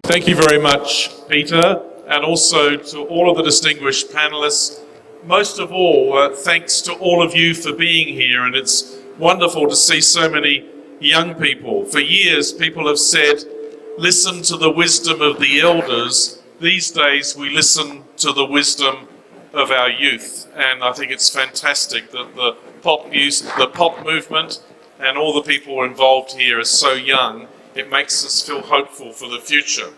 Thank you very much, Peter, and also to all of the distinguished panelists. Most of all, thanks to all of you for being here, and it's wonderful to see so many young people. For years, people have said, listen to the wisdom of the elders. These days, we listen to the wisdom of our youth, and I think it's fantastic that the pop movement and all the people involved here are so young. It makes us feel hopeful for the future.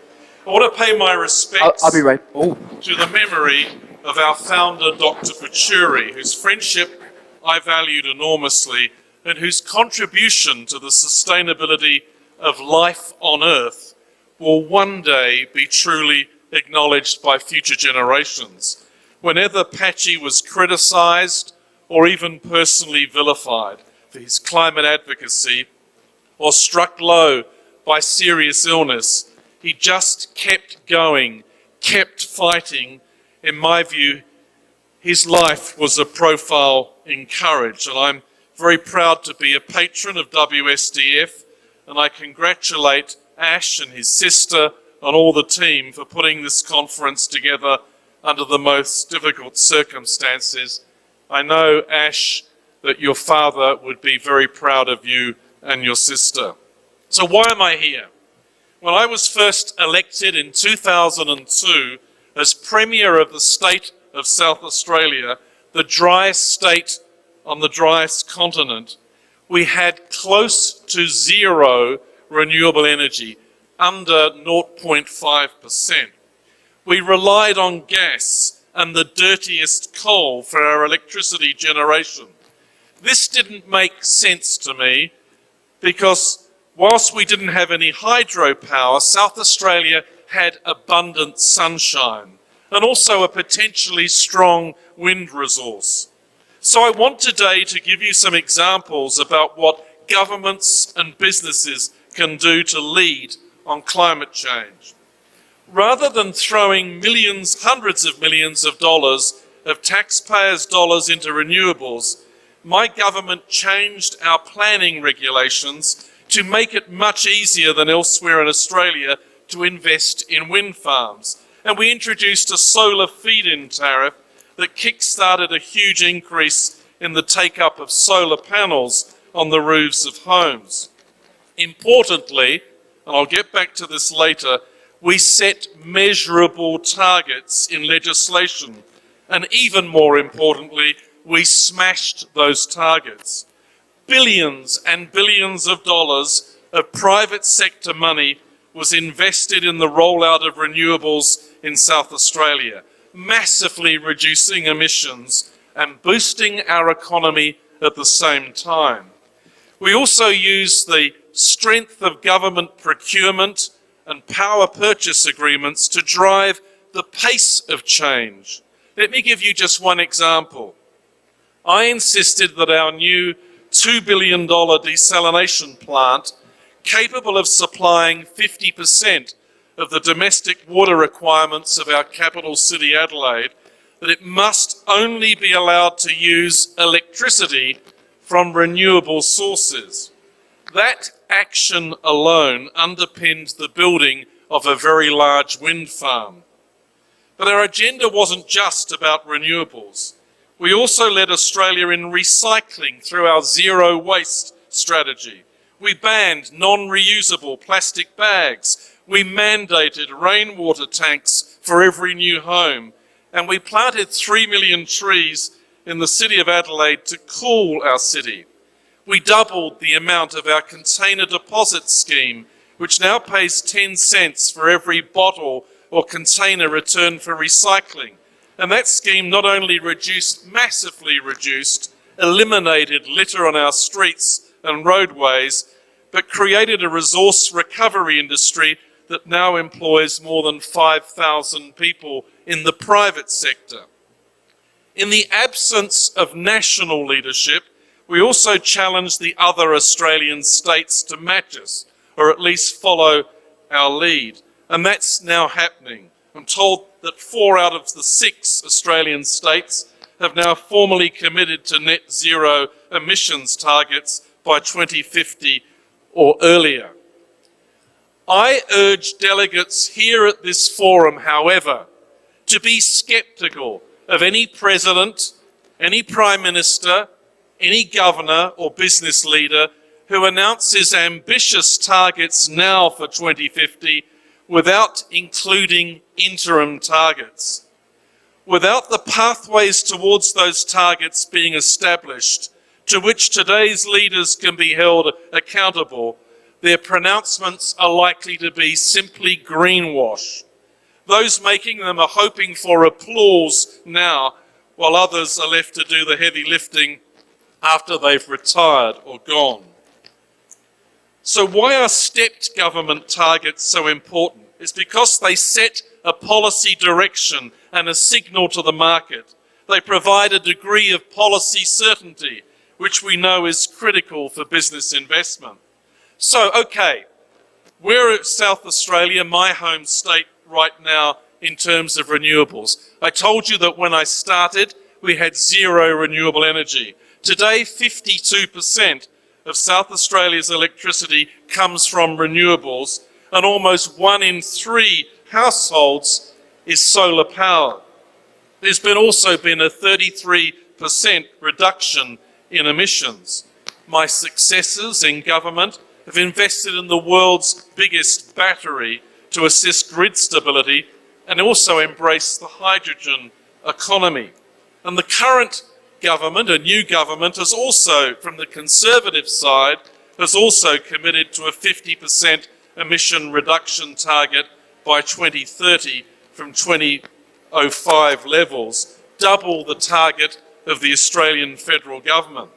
I want to pay my respects I'll be right. Oh. to the memory of our founder, Dr. Pachuri, whose friendship I valued enormously and whose contribution to the sustainability of life on Earth will one day be truly acknowledged by future generations. Whenever Pachi was criticized or even personally vilified for his climate advocacy or struck low by serious illness, he just kept going, kept fighting. In my view, his life was a profile in courage, and I'm very proud to be a patron of WSDF, and I congratulate Ash and his sister and all the team for putting this conference together under the most difficult circumstances. I know, Ash, that your father would be very proud of you and your sister. So why am I here? When I was first elected in 2002 as Premier of the state of South Australia, the driest state on the driest continent, we had close to zero renewable energy, under 0.5%. We relied on gas and the dirtiest coal for our electricity generation. This didn't make sense to me because whilst we didn't have any hydropower, South Australia had abundant sunshine and also a potentially strong wind resource. So I want today to give you some examples about what governments and businesses can do to lead on climate change. Rather than throwing millions, hundreds of millions of dollars of taxpayers' dollars into renewables, my government changed our planning regulations to make it much easier than elsewhere in Australia to invest in wind farms. And we introduced a solar feed-in tariff that kick-started a huge increase in the take-up of solar panels on the roofs of homes. Importantly, and I'll get back to this later, we set measurable targets in legislation. And even more importantly, we smashed those targets. Billions and billions of dollars of private sector money was invested in the rollout of renewables in South Australia, massively reducing emissions and boosting our economy at the same time. We also use the strength of government procurement and power purchase agreements to drive the pace of change. Let me give you just one example. I insisted that our new $2 billion desalination plant, capable of supplying 50% of the domestic water requirements of our capital city, Adelaide, that it must only be allowed to use electricity from renewable sources. That action alone underpinned the building of a very large wind farm. But our agenda wasn't just about renewables. We also led Australia in recycling through our zero waste strategy. We banned non-reusable plastic bags. We mandated rainwater tanks for every new home. And we planted 3 million trees in the city of Adelaide to cool our city. We doubled the amount of our container deposit scheme, which now pays 10 cents for every bottle or container returned for recycling. And that scheme not only massively reduced, eliminated litter on our streets and roadways, but created a resource recovery industry that now employs more than 5,000 people in the private sector. In the absence of national leadership, we also challenged the other Australian states to match us, or at least follow our lead. And that's now happening. I'm told that 4 out of the 6 Australian states have now formally committed to net zero emissions targets by 2050 or earlier. I urge delegates here at this forum, however, to be sceptical of any president, any prime minister, any governor or business leader who announces ambitious targets now for 2050 without including interim targets. Without the pathways towards those targets being established, to which today's leaders can be held accountable, their pronouncements are likely to be simply greenwash. Those making them are hoping for applause now, while others are left to do the heavy lifting after they've retired or gone. So why are stepped government targets so important? It's because they set a policy direction and a signal to the market. They provide a degree of policy certainty, which we know is critical for business investment. So, okay, we're at South Australia, my home state right now, in terms of renewables. I told you that when I started, we had zero renewable energy. Today, 52% of South Australia's electricity comes from renewables, and almost 1 in 3 households is solar powered. There's also been a 33% reduction in emissions. My successors in government have invested in the world's biggest battery to assist grid stability and also embrace the hydrogen economy. And the current government, a new government, has also, from the Conservative side, has also committed to a 50% emission reduction target by 2030 from 2005 levels, double the target of the Australian federal government.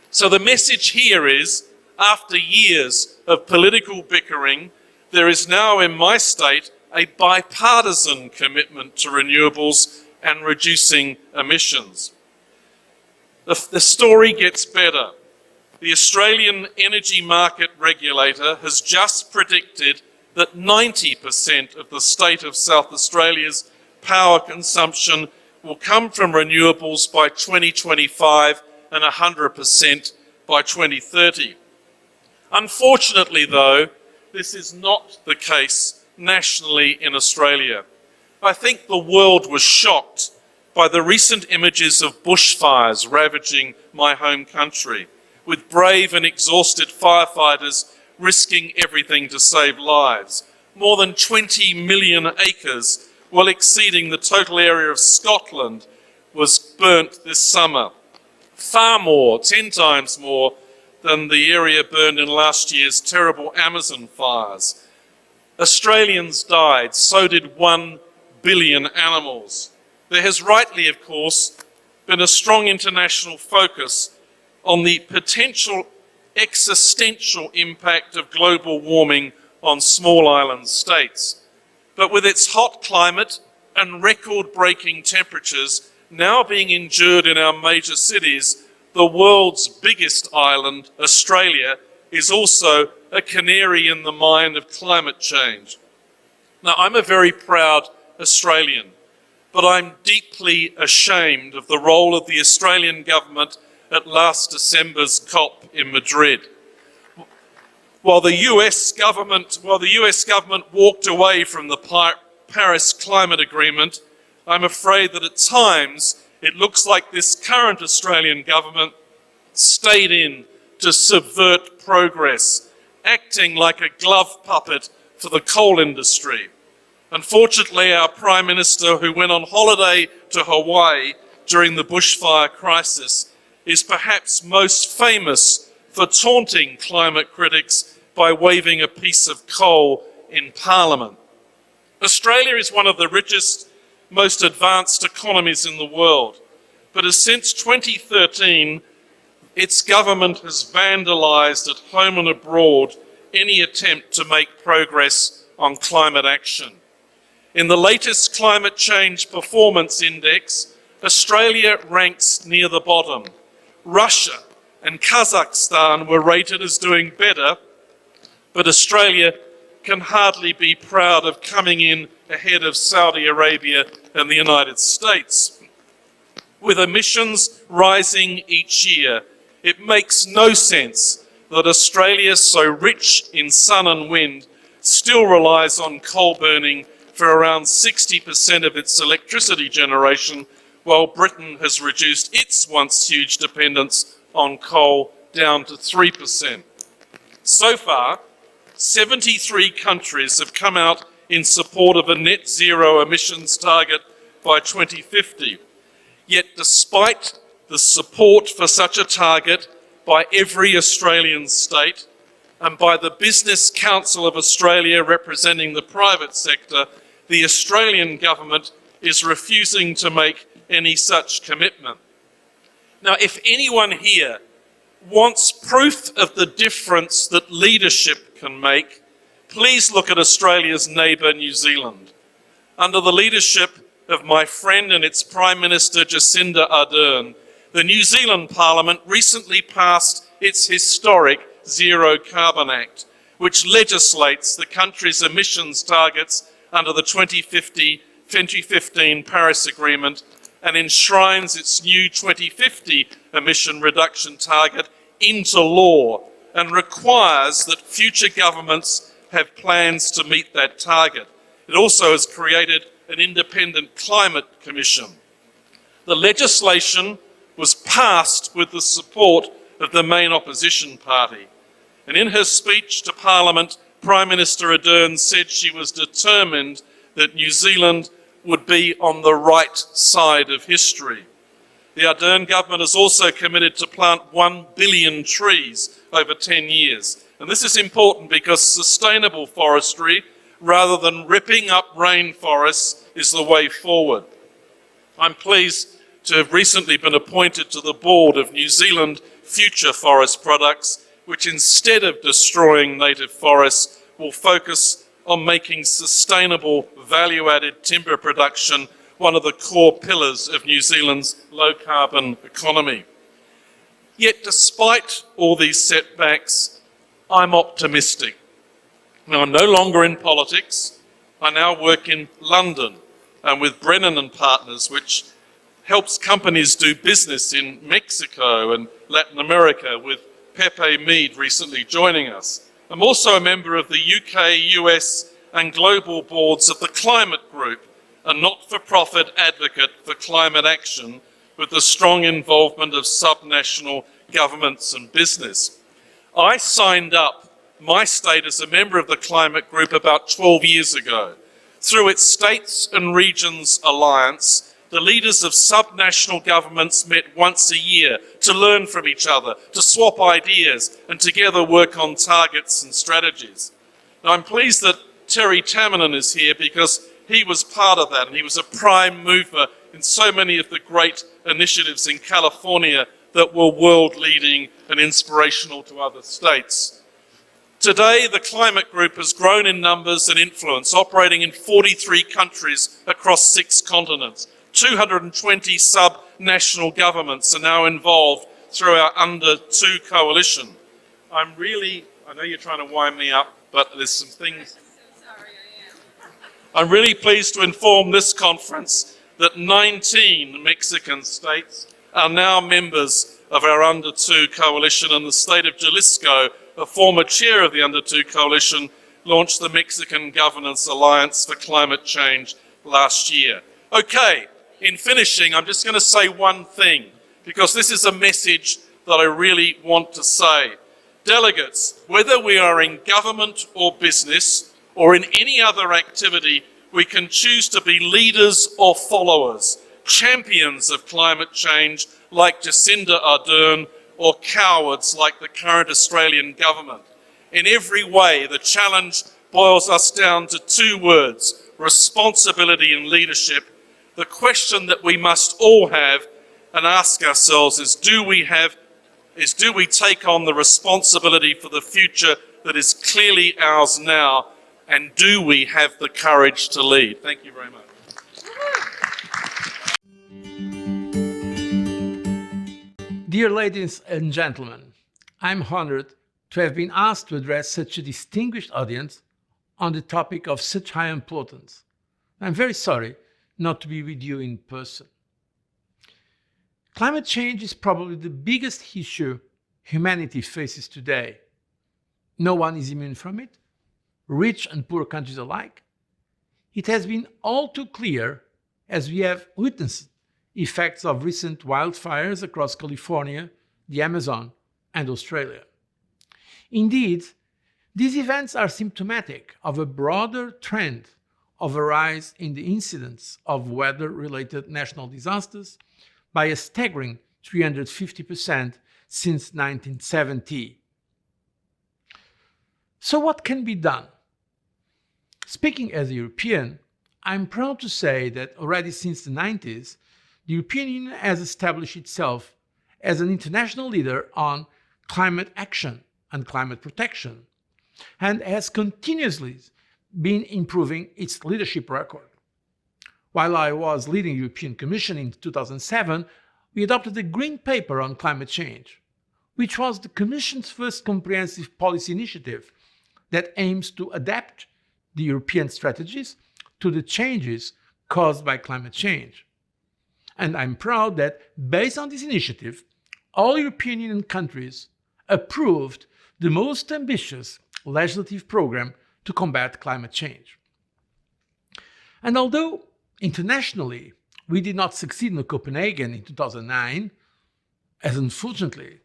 So the message here is, after years of political bickering, there is now in my state a bipartisan commitment to renewables and reducing emissions. The story gets better. The Australian Energy Market Regulator has just predicted that 90% of the state of South Australia's power consumption will come from renewables by 2025 and 100% by 2030. Unfortunately, though, this is not the case nationally in Australia. I think the world was shocked by the recent images of bushfires ravaging my home country, with brave and exhausted firefighters risking everything to save lives. More than 20 million acres, well exceeding the total area of Scotland, was burnt this summer. Far more, 10 times more, than the area burned in last year's terrible Amazon fires. Australians died, so did 1 billion animals. There has rightly, of course, been a strong international focus on the potential existential impact of global warming on small island states. But with its hot climate and record-breaking temperatures now being endured in our major cities, the world's biggest island, Australia, is also a canary in the mine of climate change. Now, I'm a very proud Australian, but I'm deeply ashamed of the role of the Australian government at last December's COP in Madrid. While the US government walked away from the Paris Climate Agreement, I'm afraid that at times it looks like this current Australian government stayed in to subvert progress, acting like a glove puppet for the coal industry. Unfortunately, our Prime Minister, who went on holiday to Hawaii during the bushfire crisis, is perhaps most famous for taunting climate critics by waving a piece of coal in Parliament. Australia is one of the richest, most advanced economies in the world, but as since 2013, its government has vandalised at home and abroad any attempt to make progress on climate action. In the latest Climate Change Performance Index, Australia ranks near the bottom. Russia and Kazakhstan were rated as doing better, but Australia can hardly be proud of coming in ahead of Saudi Arabia and the United States. With emissions rising each year, it makes no sense that Australia, so rich in sun and wind, still relies on coal burning for around 60% of its electricity generation, while Britain has reduced its once huge dependence on coal down to 3%. So far, 73 countries have come out in support of a net zero emissions target by 2050. Yet despite the support for such a target by every Australian state and by the Business Council of Australia representing the private sector, the Australian government is refusing to make any such commitment. Now, if anyone here wants proof of the difference that leadership can make, please look at Australia's neighbour, New Zealand. Under the leadership of my friend and its Prime Minister, Jacinda Ardern, the New Zealand Parliament recently passed its historic Zero Carbon Act, which legislates the country's emissions targets under the 2015 Paris Agreement and enshrines its new 2050 emission reduction target into law and requires that future governments have plans to meet that target. It also has created an independent climate commission. The legislation was passed with the support of the main opposition party. And in her speech to Parliament, Prime Minister Ardern said she was determined that New Zealand would be on the right side of history. The Ardern government has also committed to plant 1 billion trees over 10 years. And this is important because sustainable forestry, rather than ripping up rainforests, is the way forward. I'm pleased to have recently been appointed to the board of New Zealand Future Forest Products, which instead of destroying native forests, will focus on making sustainable value-added timber production one of the core pillars of New Zealand's low-carbon economy. Yet despite all these setbacks, I'm optimistic. Now, I'm no longer in politics. I now work in London and with Brennan and Partners, which helps companies do business in Mexico and Latin America, with Pepe Mead recently joining us. I'm also a member of the UK, US and global boards of the Climate Group, a not-for-profit advocate for climate action with the strong involvement of subnational governments and business. I signed up my state as a member of the Climate Group about 12 years ago. Through its States and Regions Alliance, the leaders of subnational governments met once a year to learn from each other, to swap ideas, and together work on targets and strategies. Now, I'm pleased that Terry Tamminen is here because he was part of that, and he was a prime mover in so many of the great initiatives in California that were world-leading and inspirational to other states. Today, the Climate Group has grown in numbers and influence, operating in 43 countries across 6 continents. 220 sub-national governments are now involved through our Under 2 coalition. I know you're trying to wind me up, but there's some things. I'm really pleased to inform this conference that 19 Mexican states are now members of our Under 2 coalition, and the state of Jalisco, a former chair of the Under 2 coalition, launched the Mexican Governance Alliance for Climate Change last year. Okay, in finishing, I'm just going to say one thing, because this is a message that I really want to say. Delegates, whether we are in government or business, or in any other activity, we can choose to be leaders or followers, champions of climate change like Jacinda Ardern, or cowards like the current Australian government. In every way, the challenge boils us down to 2 words: responsibility and leadership. The question that we must all have and ask ourselves is, do we take on the responsibility for the future that is clearly ours now, and do we have the courage to lead? Thank you very much. Dear ladies and gentlemen, I'm honored to have been asked to address such a distinguished audience on the topic of such high importance. I'm very sorry not to be with you in person. Climate change is probably the biggest issue humanity faces today. No one is immune from it, rich and poor countries alike. It has been all too clear as we have witnessed effects of recent wildfires across California, the Amazon, and Australia. Indeed, these events are symptomatic of a broader trend of a rise in the incidence of weather-related national disasters by a staggering 350% since 1970. So what can be done? Speaking as a European, I'm proud to say that already since the 90s, the European Union has established itself as an international leader on climate action and climate protection, and has continuously been improving its leadership record. While I was leading the European Commission in 2007, we adopted a Green Paper on climate change, which was the Commission's first comprehensive policy initiative that aims to adapt the European strategies to the changes caused by climate change. And I'm proud that, based on this initiative, all European Union countries approved the most ambitious legislative program to combat climate change. And although internationally we did not succeed in Copenhagen in 2009, as unfortunately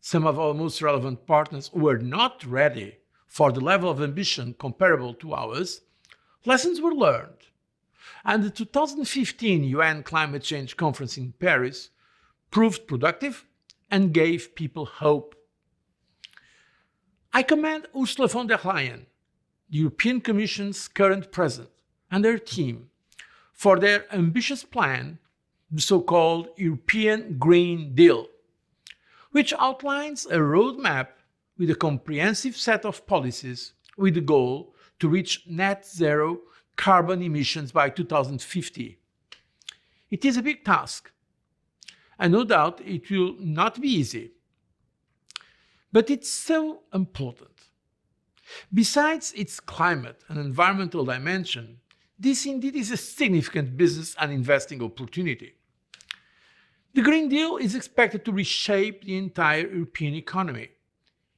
some of our most relevant partners were not ready for the level of ambition comparable to ours, lessons were learned. And the 2015 UN Climate Change Conference in Paris proved productive and gave people hope. I commend Ursula von der Leyen, the European Commission's current president, and her team for their ambitious plan, the so-called European Green Deal, which outlines a roadmap with a comprehensive set of policies with the goal to reach net zero carbon emissions by 2050. It is a big task, and no doubt it will not be easy. But it's so important. Besides its climate and environmental dimension, this indeed is a significant business and investing opportunity. The Green Deal is expected to reshape the entire European economy.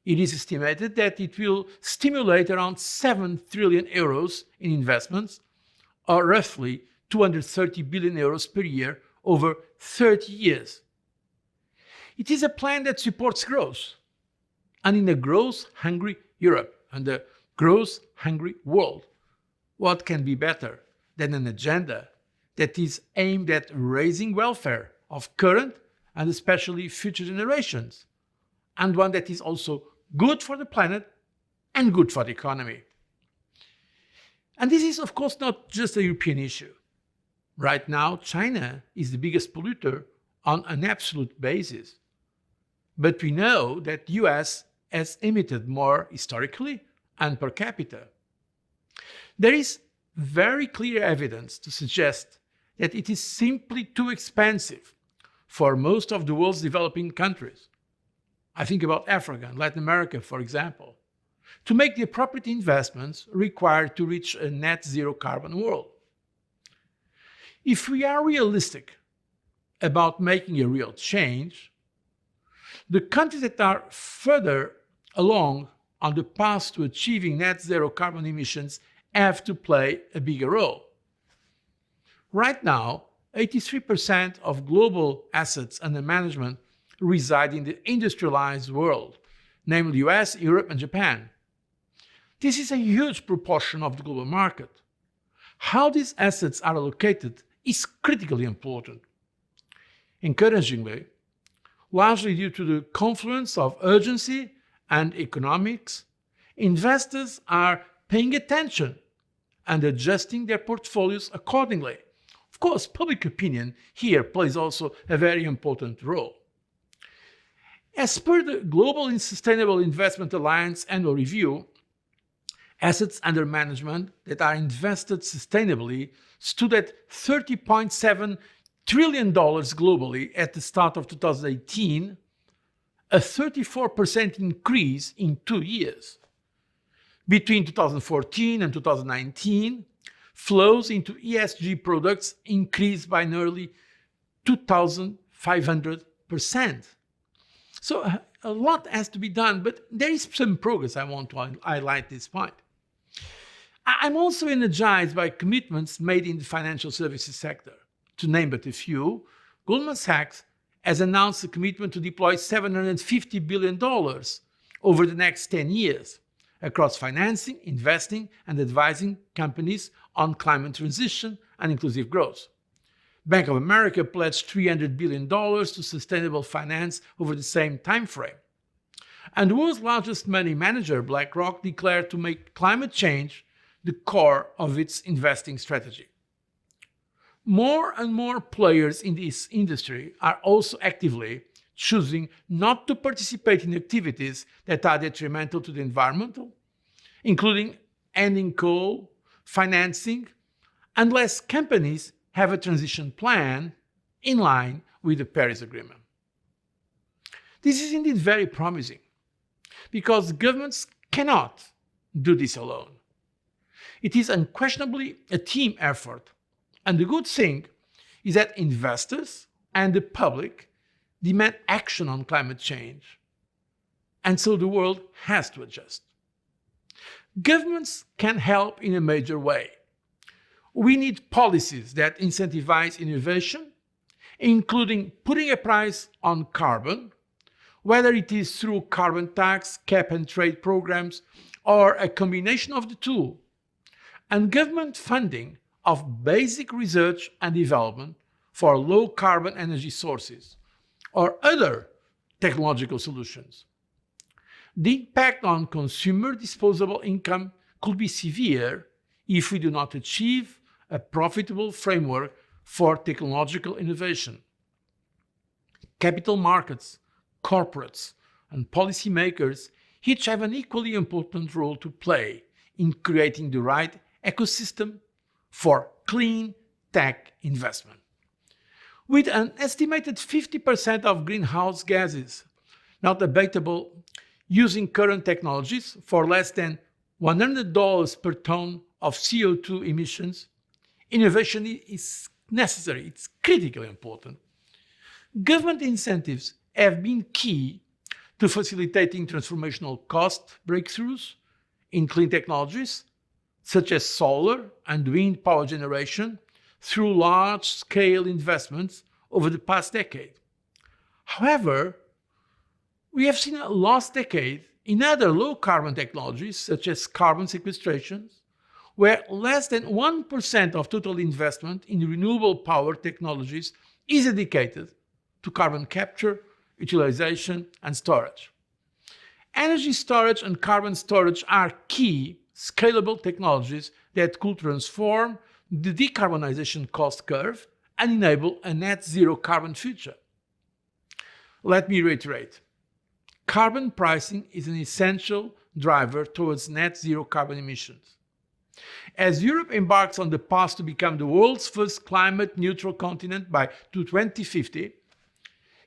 It is estimated that it will stimulate around 7 trillion euros in investments, or roughly 230 billion euros per year over 30 years. It is a plan that supports growth. And in a growth-hungry Europe and a growth-hungry world, what can be better than an agenda that is aimed at raising welfare of current and especially future generations, and one that is also good for the planet and good for the economy? And this is, of course, not just a European issue. Right now, China is the biggest polluter on an absolute basis. But we know that the US has emitted more historically and per capita. There is very clear evidence to suggest that it is simply too expensive for most of the world's developing countries. I think about Africa and Latin America, for example, to make the appropriate investments required to reach a net zero carbon world. If we are realistic about making a real change, the countries that are further along on the path to achieving net zero carbon emissions have to play a bigger role. Right now, 83% of global assets under management reside in the industrialized world, namely US, Europe, and Japan. This is a huge proportion of the global market. How these assets are allocated is critically important. Encouragingly, largely due to the confluence of urgency and economics, investors are paying attention and adjusting their portfolios accordingly. Of course, public opinion here plays also a very important role. As per the Global Sustainable Investment Alliance annual review, assets under management that are invested sustainably stood at $30.7 trillion globally at the start of 2018, a 34% increase in 2 years. Between 2014 and 2019, flows into ESG products increased by nearly 2,500%. 500%. So a lot has to be done, but there is some progress. I want to highlight this point. I'm also energized by commitments made in the financial services sector. To name but a few, Goldman Sachs has announced a commitment to deploy $750 billion over the next 10 years across financing, investing, and advising companies on climate transition and inclusive growth. Bank of America pledged $300 billion to sustainable finance over the same time frame. And the world's largest money manager, BlackRock, declared to make climate change the core of its investing strategy. More and more players in this industry are also actively choosing not to participate in activities that are detrimental to the environment, including ending coal, financing, unless companies have a transition plan in line with the Paris Agreement. This is indeed very promising, because governments cannot do this alone. It is unquestionably a team effort, and the good thing is that investors and the public demand action on climate change, and so the world has to adjust. Governments can help in a major way. We need policies that incentivize innovation, including putting a price on carbon, whether it is through carbon tax, cap and trade programs, or a combination of the two, and government funding of basic research and development for low carbon energy sources or other technological solutions. The impact on consumer disposable income could be severe if we do not achieve a profitable framework for technological innovation. Capital markets, corporates, and policymakers each have an equally important role to play in creating the right ecosystem for clean tech investment. With an estimated 50% of greenhouse gases not abatable using current technologies for less than $100 per ton of CO2 emissions, innovation is necessary. It's critically important. Government incentives have been key to facilitating transformational cost breakthroughs in clean technologies, such as solar and wind power generation, through large-scale investments over the past decade. However, we have seen a lost decade in other low-carbon technologies, such as carbon sequestration, where less than 1% of total investment in renewable power technologies is dedicated to carbon capture, utilization, and storage. Energy storage and carbon storage are key scalable technologies that could transform the decarbonization cost curve and enable a net zero carbon future. Let me reiterate. Carbon pricing is an essential driver towards net zero carbon emissions. As Europe embarks on the path to become the world's first climate neutral continent by 2050,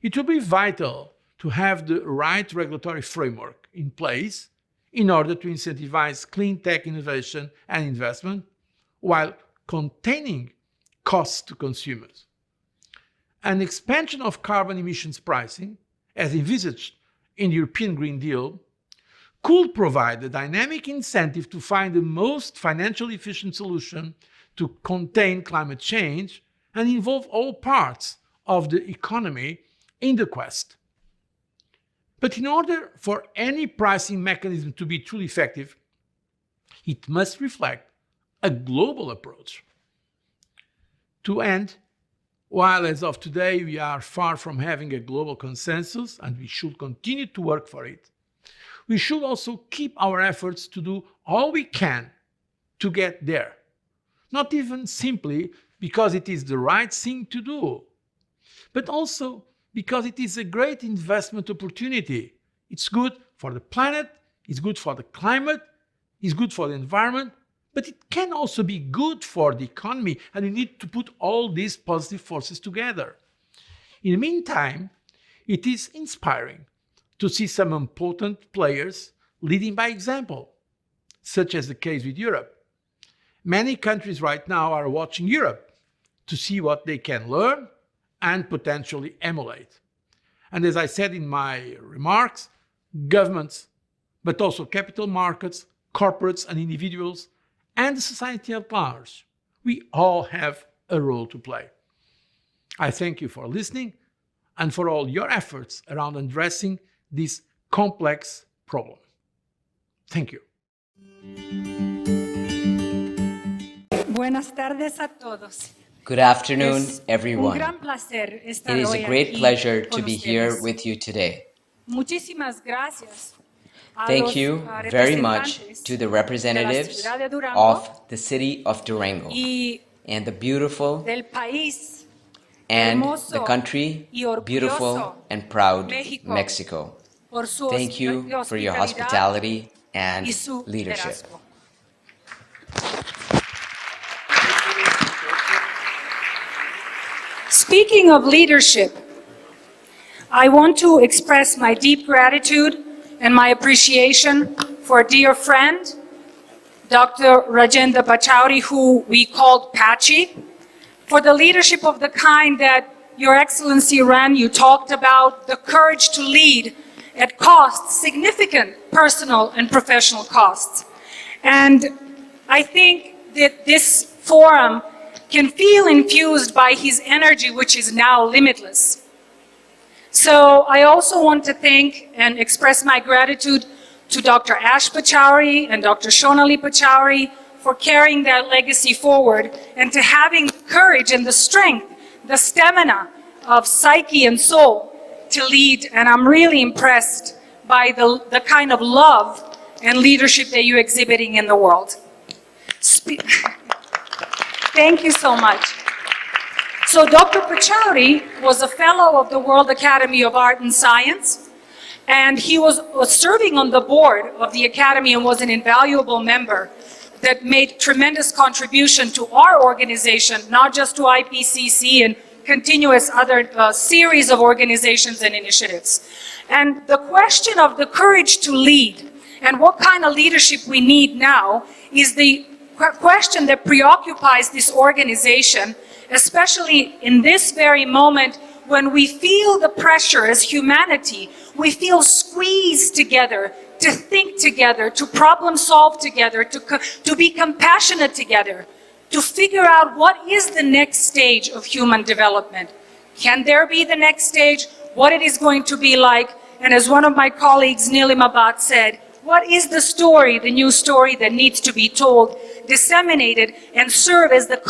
it will be vital to have the right regulatory framework in place in order to incentivize clean tech innovation and investment while containing costs to consumers. An expansion of carbon emissions pricing, as envisaged in the European Green Deal, could provide a dynamic incentive to find the most financially efficient solution to contain climate change and involve all parts of the economy in the quest. But in order for any pricing mechanism to be truly effective, it must reflect a global approach. To end, while as of today we are far from having a global consensus and we should continue to work for it, we should also keep our efforts to do all we can to get there. Not even simply because it is the right thing to do, but also because it is a great investment opportunity. It's good for the planet, it's good for the climate, it's good for the environment, but it can also be good for the economy, and we need to put all these positive forces together. In the meantime, it is inspiring to see some important players leading by example, such as the case with Europe. Many countries right now are watching Europe to see what they can learn and potentially emulate. And as I said in my remarks, governments, but also capital markets, corporates and individuals, and society at large, we all have a role to play. I thank you for listening and for all your efforts around addressing this complex problem. Thank you. Buenas tardes a todos. Good afternoon, Es un everyone. gran placer estar It is hoy a great aquí pleasure to con be here ustedes. with you today. Muchísimas gracias a Thank los, you very much representantes to the de la representatives ciudad de Durango of the city of Durango y and the beautiful del país and hermoso the country, y orgulloso beautiful and proud México Mexico. por su Thank you for your hospitalidad hospitality and y su leadership. liderazgo. Speaking of leadership, I want to express my deep gratitude and my appreciation for a dear friend, Dr. Rajendra Pachauri, who we called Pachi, for the leadership of the kind that Your Excellency Rann, you talked about, the courage to lead at costs, significant personal and professional costs. And I think that this forum can feel infused by his energy, which is now limitless. So I also want to thank and express my gratitude to Dr. Ash Pachauri and Dr. Shonali Pachauri for carrying that legacy forward and to having courage and the strength, the stamina of psyche and soul to lead. And I'm really impressed by the kind of love and leadership that you're exhibiting in the world. Thank you so much. So Dr. Pachauri was a fellow of the World Academy of Art and Science, and he was serving on the board of the Academy and was an invaluable member that made tremendous contribution to our organization, not just to IPCC and continuous other series of organizations and initiatives. And the question of the courage to lead and what kind of leadership we need now is the question that preoccupies this organization, especially in this very moment when we feel the pressure as humanity, we feel squeezed together to think together, to problem solve together, to be compassionate together, to figure out what is the next stage of human development. Can there be the next stage? What it is going to be like? And as one of my colleagues, Nilima Bhatt, said, what is the story, the new story that needs to be told, disseminated, and serve as the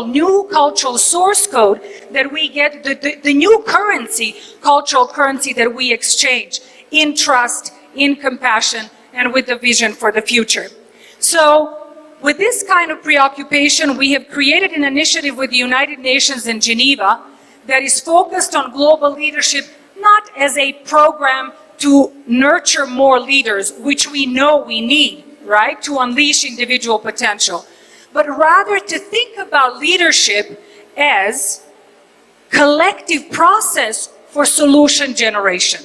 new cultural source code that we get, the new currency, cultural currency that we exchange in trust, in compassion, and with the vision for the future. So with this kind of preoccupation, we have created an initiative with the United Nations in Geneva that is focused on global leadership, not as a program to nurture more leaders, which we know we need, right, to unleash individual potential, but rather to think about leadership as collective process for solution generation.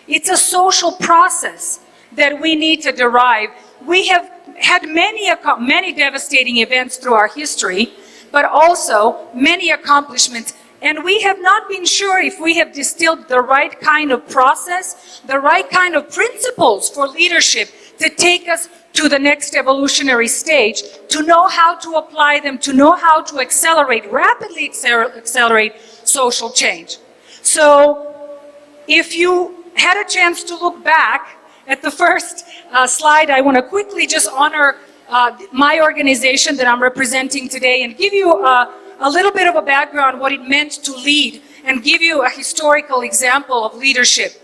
It's a social process that we need to derive. We have had many devastating events through our history, but also many accomplishments. And we have not been sure if we have distilled the right kind of process, the right kind of principles for leadership to take us to the next evolutionary stage, to know how to apply them, to know how to rapidly accelerate social change. So if you had a chance to look back at the first slide, I want to quickly just honor my organization that I'm representing today and give you a little bit of a background, what it meant to lead, and give you a historical example of leadership.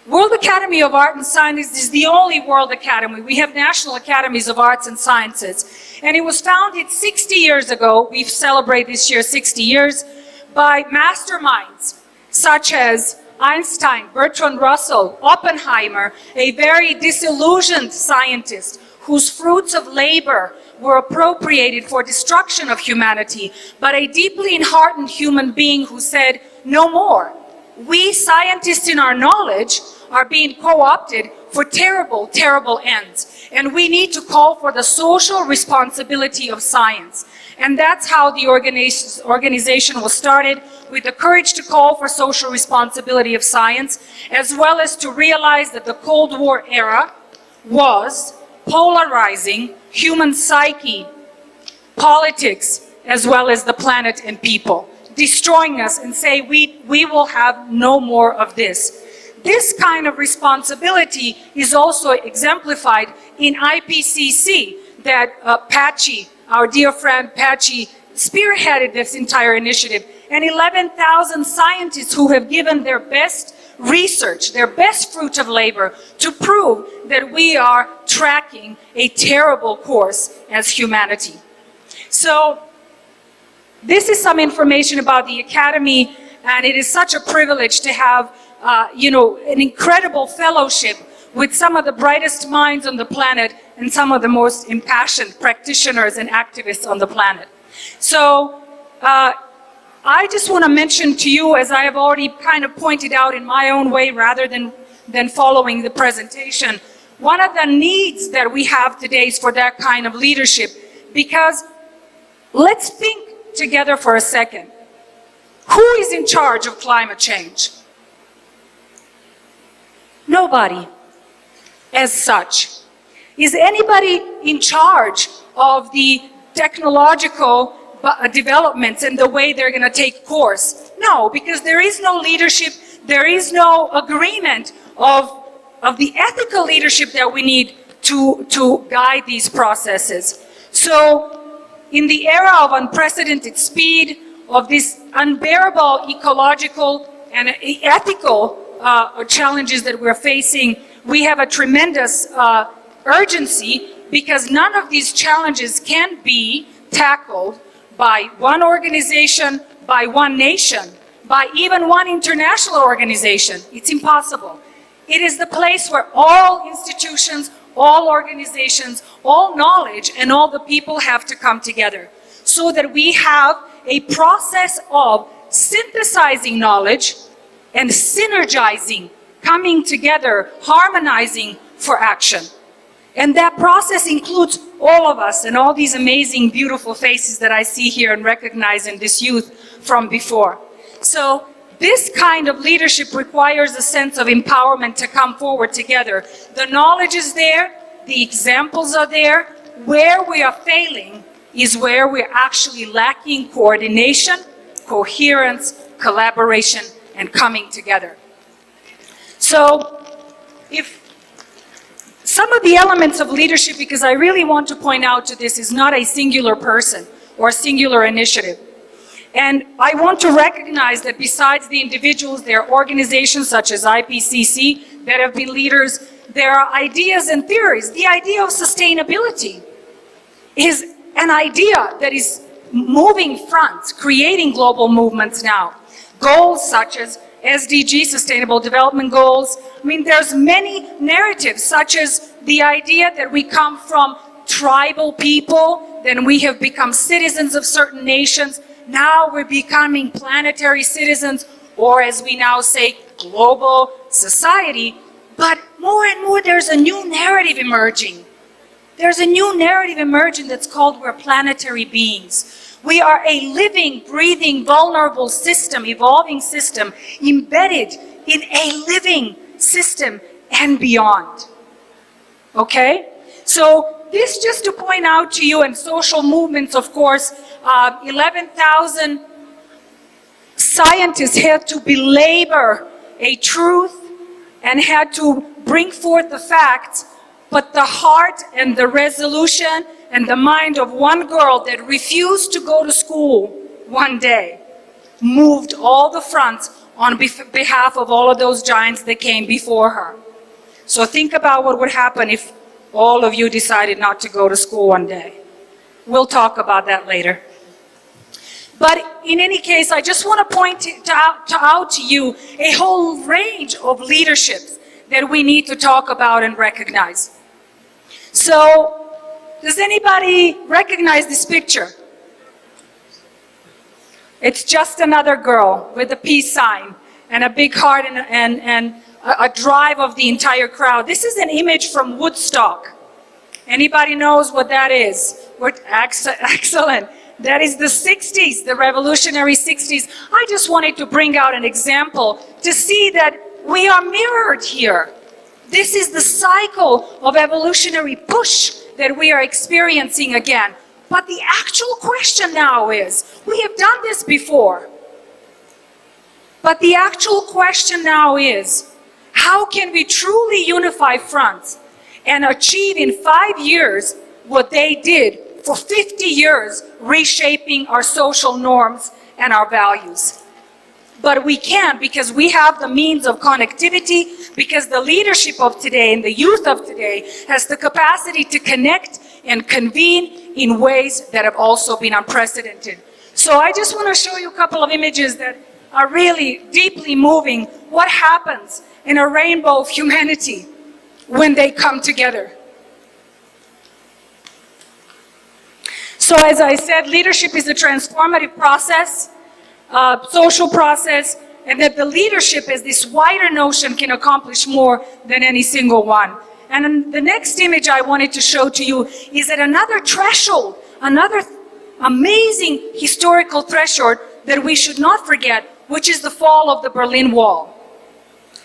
World Academy of Art and Sciences is the only World Academy. We have National Academies of Arts and Sciences. And it was founded 60 years ago, we celebrate this year 60 years, by masterminds such as Einstein, Bertrand Russell, Oppenheimer, a very disillusioned scientist whose fruits of labor were appropriated for destruction of humanity, but a deeply enheartened human being who said, no more. We scientists in our knowledge are being co-opted for terrible, terrible ends. And we need to call for the social responsibility of science. And that's how the organization was started with the courage to call for social responsibility of science, as well as to realize that the Cold War era was polarizing human psyche, politics, as well as the planet and people, destroying us, and say we will have no more of this. This kind of responsibility is also exemplified in IPCC, that Patchy, our dear friend Patchy, spearheaded this entire initiative, and 11,000 scientists who have given their best research, their best fruit of labor, to prove that we are tracking a terrible course as humanity. So this is some information about the Academy, and it is such a privilege to have an incredible fellowship with some of the brightest minds on the planet and some of the most impassioned practitioners and activists on the planet. So I just want to mention to you, as I have already kind of pointed out in my own way rather than following the presentation, one of the needs that we have today is for that kind of leadership, because let's think together for a second. Who is in charge of climate change? Nobody, as such. Is anybody in charge of the technological developments and the way they're going to take course? No, because there is no leadership, there is no agreement of the ethical leadership that we need to guide these processes. So in the era of unprecedented speed, of this unbearable ecological and ethical challenges that we're facing, we have a tremendous urgency, because none of these challenges can be tackled by one organization, by one nation, by even one international organization. It's impossible. It is the place where all institutions, all organizations, all knowledge, and all the people have to come together, so that we have a process of synthesizing knowledge and synergizing, coming together, harmonizing for action. And that process includes all of us and all these amazing, beautiful faces that I see here and recognize in this youth from before. So this kind of leadership requires a sense of empowerment to come forward together. The knowledge is there, the examples are there. Where we are failing is where we're actually lacking coordination, coherence, collaboration, and coming together. So if some of the elements of leadership, because I really want to point out to this, is not a singular person or a singular initiative. And I want to recognize that besides the individuals, there are organizations such as IPCC that have been leaders. There are ideas and theories. The idea of sustainability is an idea that is moving fronts, creating global movements now. Goals such as SDG, Sustainable Development Goals. I mean, there's many narratives, such as the idea that we come from tribal people, then we have become citizens of certain nations. Now we're becoming planetary citizens, or as we now say, global society. But more and more, there's a new narrative emerging. There's a new narrative emerging that's called we're planetary beings. We are a living, breathing, vulnerable system, evolving system, embedded in a living system and beyond. Okay? So this just to point out to you, and social movements, of course, 11,000 scientists had to belabor a truth and had to bring forth the facts, but the heart and the resolution and the mind of one girl that refused to go to school one day moved all the fronts on behalf of all of those giants that came before her. So think about what would happen if all of you decided not to go to school one day. We'll talk about that later. But in any case, I just want to point out to you a whole range of leaderships that we need to talk about and recognize. So, does anybody recognize this picture? It's just another girl with a peace sign and a big heart and a drive of the entire crowd. This is an image from Woodstock. Anybody knows what that is? Excellent. That is the 60s, the revolutionary 60s. I just wanted to bring out an example to see that we are mirrored here. This is the cycle of evolutionary push that we are experiencing again. But the actual question now is, we have done this before, but the actual question now is, how can we truly unify fronts and achieve in 5 years what they did for 50 years, reshaping our social norms and our values? But we can't, because we have the means of connectivity, because the leadership of today and the youth of today has the capacity to connect and convene in ways that have also been unprecedented. So I just want to show you a couple of images that are really deeply moving. What happens in a rainbow of humanity when they come together? So as I said, leadership is a transformative process, social process, and that the leadership as this wider notion can accomplish more than any single one. And then the next image I wanted to show to you is at another threshold, another amazing historical threshold that we should not forget, which is the fall of the Berlin Wall.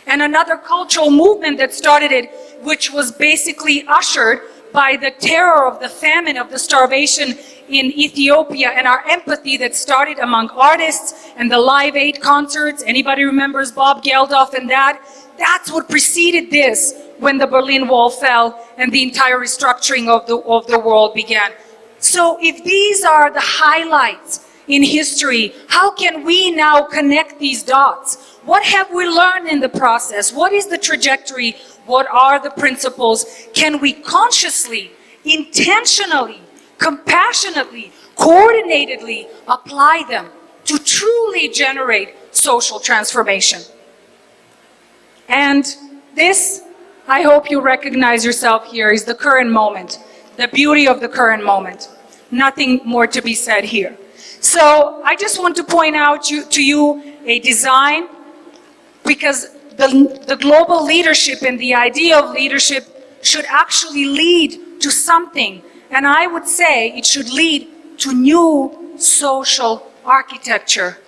And another cultural movement that started it, which was basically ushered by the terror of the famine, of the starvation in Ethiopia, and our empathy that started among artists and the Live Aid concerts. Anybody remembers Bob Geldof and that? That's what preceded this when the Berlin Wall fell and the entire restructuring of the world began. So if these are the highlights in history, how can we now connect these dots? What have we learned in the process? What is the trajectory? What are the principles? Can we consciously, intentionally, compassionately, coordinatedly apply them to truly generate social transformation? And this, I hope you recognize yourself here, is the current moment, the beauty of the current moment. Nothing more to be said here. So I just want to point out to you a design, because the global leadership and the idea of leadership should actually lead to something. And I would say it should lead to new social architecture.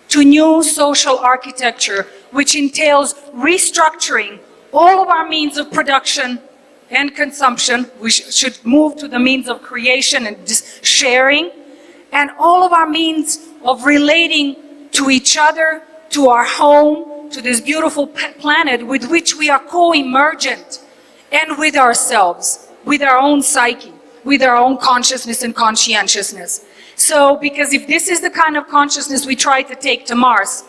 To new social architecture, which entails restructuring all of our means of production and consumption. We should move to the means of creation and just sharing, and all of our means of relating to each other, to our home, to this beautiful planet with which we are co-emergent, and with ourselves, with our own psyche, with our own consciousness and conscientiousness. So, because if this is the kind of consciousness we try to take to Mars,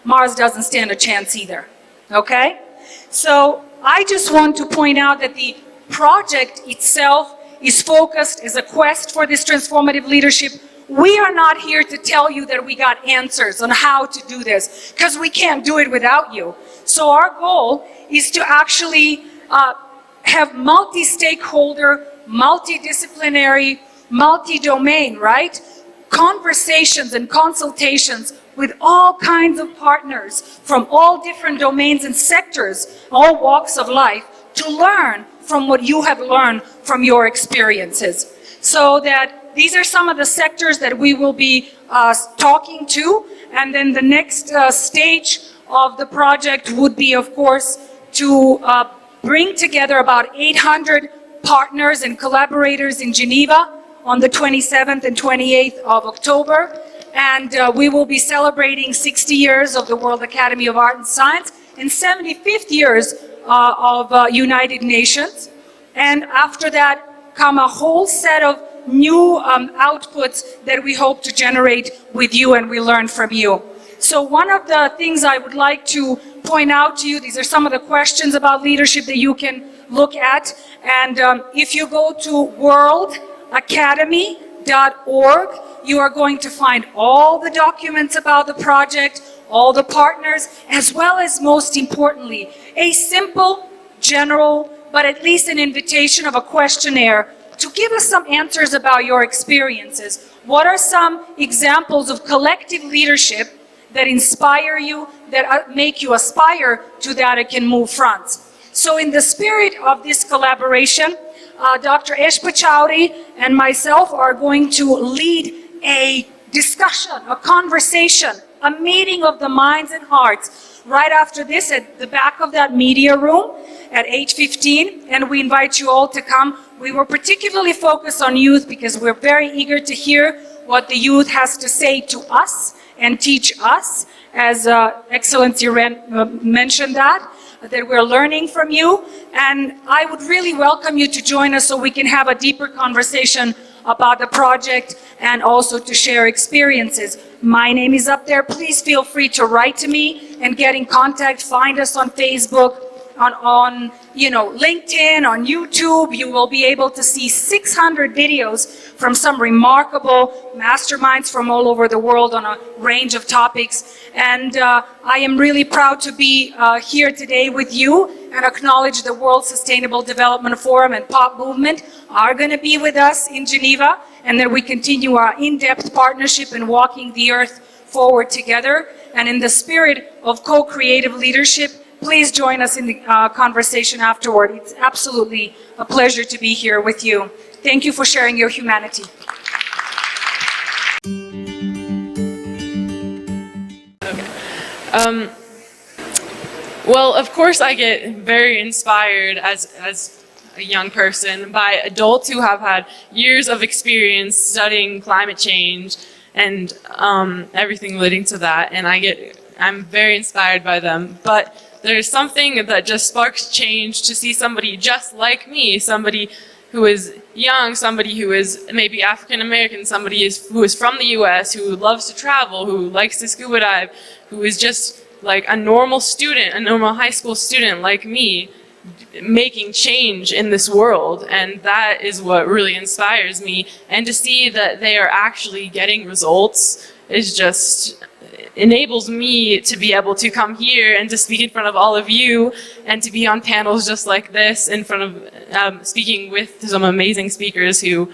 Mars doesn't stand a chance either, okay? So, I just want to point out that the project itself is focused as a quest for this transformative leadership. We are not here to tell you that we got answers on how to do this, because we can't do it without you. So our goal is to actually have multi-stakeholder, multidisciplinary, multi-domain, right? Conversations and consultations with all kinds of partners from all different domains and sectors, all walks of life, to learn from what you have learned from your experiences. So that these are some of the sectors that we will be talking to, and then the next stage of the project would be, of course, to bring together about 800 partners and collaborators in Geneva on the 27th and 28th of October. And we will be celebrating 60 years of the World Academy of Art and Science and 75th years of United Nations. And after that come a whole set of new outputs that we hope to generate with you and we learn from you. So one of the things I would like to point out to you, these are some of the questions about leadership that you can look at. And if you go to worldacademy.org, you are going to find all the documents about the project, all the partners, as well as, most importantly, a simple, general, but at least an invitation of a questionnaire to give us some answers about your experiences. What are some examples of collective leadership that inspire you, that make you aspire to that and can move fronts? So in the spirit of this collaboration, Dr. Eshpa Chowdhury and myself are going to lead a discussion, a conversation, a meeting of the minds and hearts right after this at the back of that media room at 8:15, and we invite you all to come. We were particularly focused on youth because we're very eager to hear what the youth has to say to us and teach us, as Excellency Rann mentioned that we're learning from you. And I would really welcome you to join us so we can have a deeper conversation about the project and also to share experiences. My name is up there. Please feel free to write to me and get in contact. Find us on Facebook, on LinkedIn, on YouTube. You will be able to see 600 videos from some remarkable masterminds from all over the world on a range of topics. And I am really proud to be here today with you and acknowledge the World Sustainable Development Forum and POP movement are going to be with us in Geneva, and that we continue our in-depth partnership in walking the earth forward together. And in the spirit of co-creative leadership, please join us in the conversation afterward. It's absolutely a pleasure to be here with you. Thank you for sharing your humanity. Well, of course, I get very inspired as a young person by adults who have had years of experience studying climate change and everything leading to that, and I'm very inspired by them. But there's something that just sparks change to see somebody just like me, somebody who is young, somebody who is maybe African American, somebody who is from the US, who loves to travel, who likes to scuba dive, who is just like a normal student, a normal high school student like me, making change in this world. And that is what really inspires me. And to see that they are actually getting results is just enables me to be able to come here and to speak in front of all of you and to be on panels just like this in front of speaking with some amazing speakers who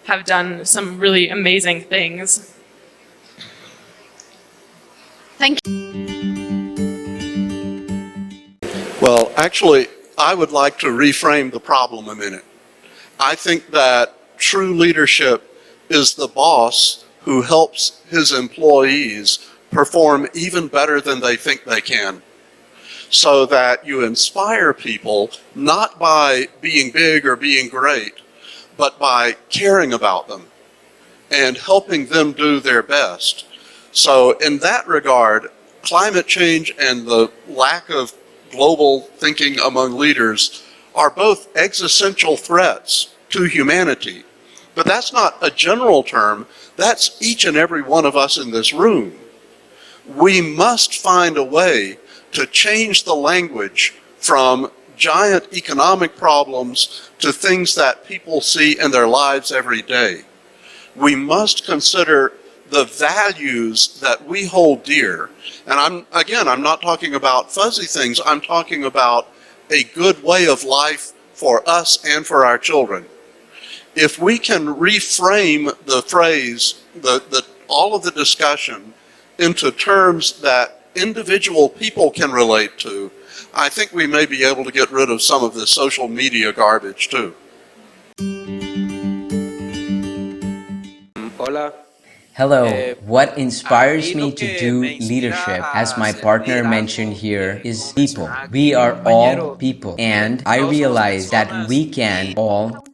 have done some really amazing things. Thank you. Well, actually, I would like to reframe the problem a minute. I think that true leadership is the boss who helps his employees perform even better than they think they can, so that you inspire people not by being big or being great, but by caring about them and helping them do their best. So in that regard, climate change and the lack of global thinking among leaders are both existential threats to humanity. But that's not a general term, that's each and every one of us in this room. We must find a way to change the language from giant economic problems to things that people see in their lives every day. We must consider the values that we hold dear. And I'm not talking about fuzzy things, I'm talking about a good way of life for us and for our children. If we can reframe the phrase, all of the discussion into terms that individual people can relate to, I think we may be able to get rid of some of this social media garbage too. Hola. Hello. What inspires me to do leadership, as my partner mentioned here, is people. We are all people, and I realize that we can all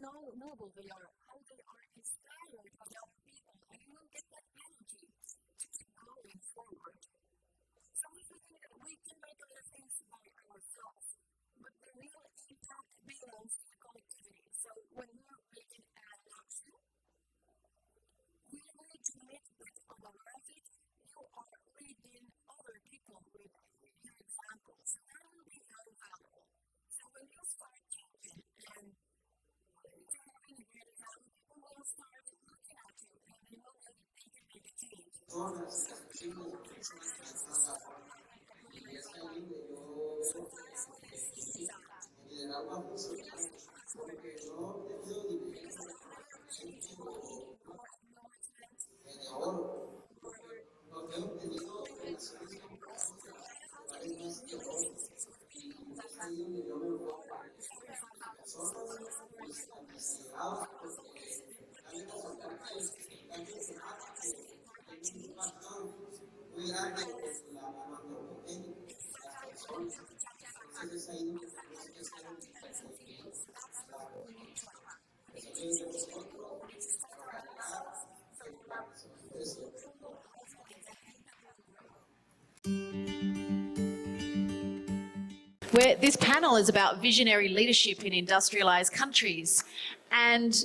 This panel is about visionary leadership in industrialized countries. And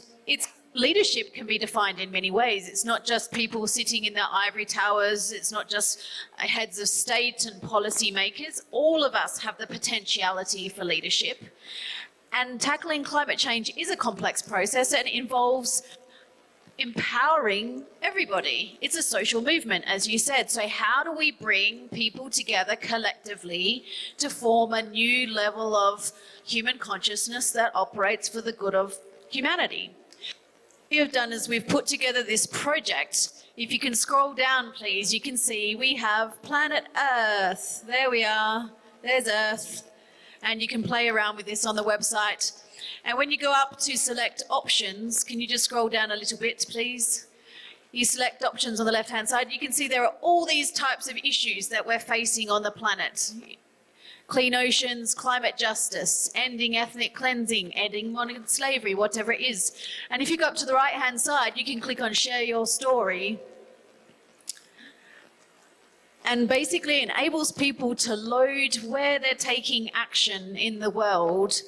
leadership can be defined in many ways. It's not just people sitting in their ivory towers. It's not just heads of state and policymakers. All of us have the potentiality for leadership. And tackling climate change is a complex process and involves empowering everybody. It's a social movement, as you said. So how do we bring people together collectively to form a new level of human consciousness that operates for the good of humanity? What we have done is we've put together this project. If you can scroll down, please, you can see we have planet Earth. There we are. There's Earth. And you can play around with this on the website. And when you go up to select options, can you just scroll down a little bit, please? You select options on the left-hand side. You can see there are all these types of issues that we're facing on the planet. Clean oceans, climate justice, ending ethnic cleansing, ending modern slavery, whatever it is. And if you go up to the right-hand side, you can click on Share Your Story. And basically enables people to load where they're taking action in the world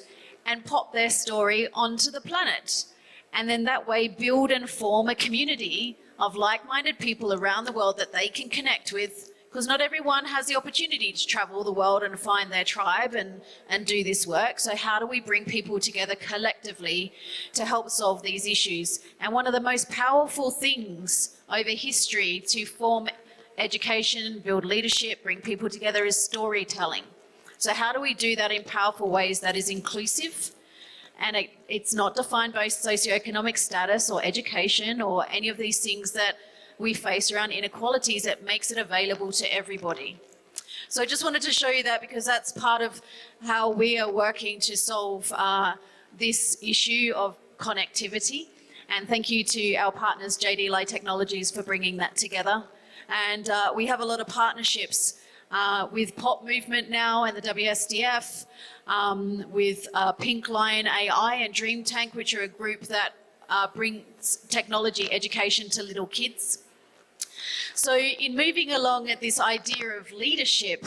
and pop their story onto the planet. And then that way build and form a community of like-minded people around the world that they can connect with, because not everyone has the opportunity to travel the world and find their tribe and do this work. So how do we bring people together collectively to help solve these issues? And one of the most powerful things over history to form education, build leadership, bring people together is storytelling. So how do we do that in powerful ways that is inclusive? And it's not defined by socioeconomic status or education or any of these things that we face around inequalities. It makes it available to everybody. So I just wanted to show you that because that's part of how we are working to solve this issue of connectivity. And thank you to our partners, Jade Technologies, for bringing that together. And we have a lot of partnerships with Pop Movement now and the WSDF, with Pink Lion AI and Dream Tank, which are a group that brings technology education to little kids. So in moving along at this idea of leadership,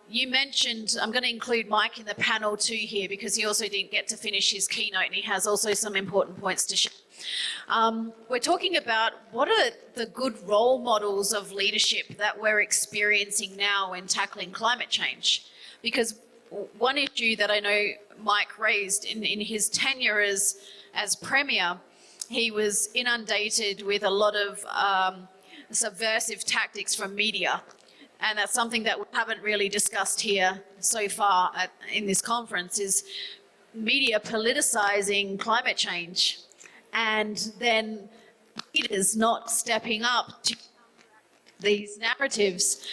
you mentioned, I'm going to include Mike in the panel too here because he also didn't get to finish his keynote and he has also some important points to share. We're talking about what are the good role models of leadership that we're experiencing now in tackling climate change. Because one issue that I know Mike raised in his tenure as Premier, he was inundated with a lot of subversive tactics from media. And that's something that we haven't really discussed here so far in this conference, is media politicizing climate change. And then leaders not stepping up to these narratives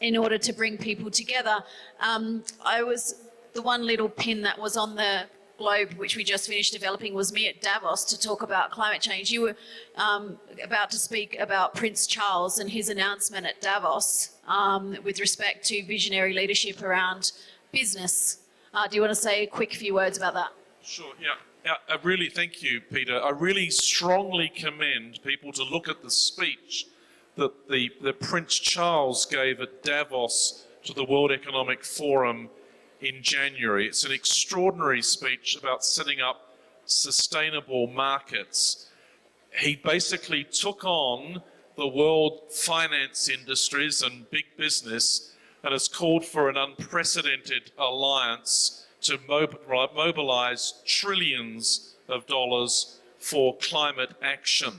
in order to bring people together. The one little pin that was on the globe, which we just finished developing, was me at Davos to talk about climate change. You were about to speak about Prince Charles and his announcement at Davos with respect to visionary leadership around business. Do you want to say a quick few words about that? Sure, yeah. I really thank you, Peter. I really strongly commend people to look at the speech that the Prince Charles gave at Davos to the World Economic Forum in January. It's an extraordinary speech about setting up sustainable markets. He basically took on the world finance industries and big business and has called for an unprecedented alliance to mobilize trillions of dollars for climate action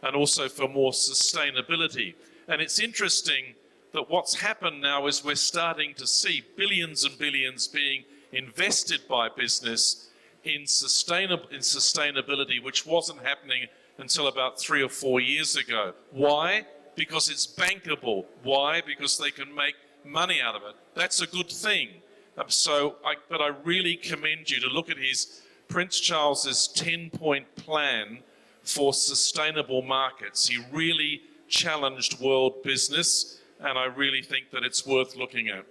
and also for more sustainability. And it's interesting that what's happened now is we're starting to see billions and billions being invested by business in sustainability, which wasn't happening until about 3 or 4 years ago. Why? Because it's bankable. Why? Because they can make money out of it. That's a good thing. But I really commend you to look at Prince Charles's 10-point plan for sustainable markets. He really challenged world business, and I really think that it's worth looking at.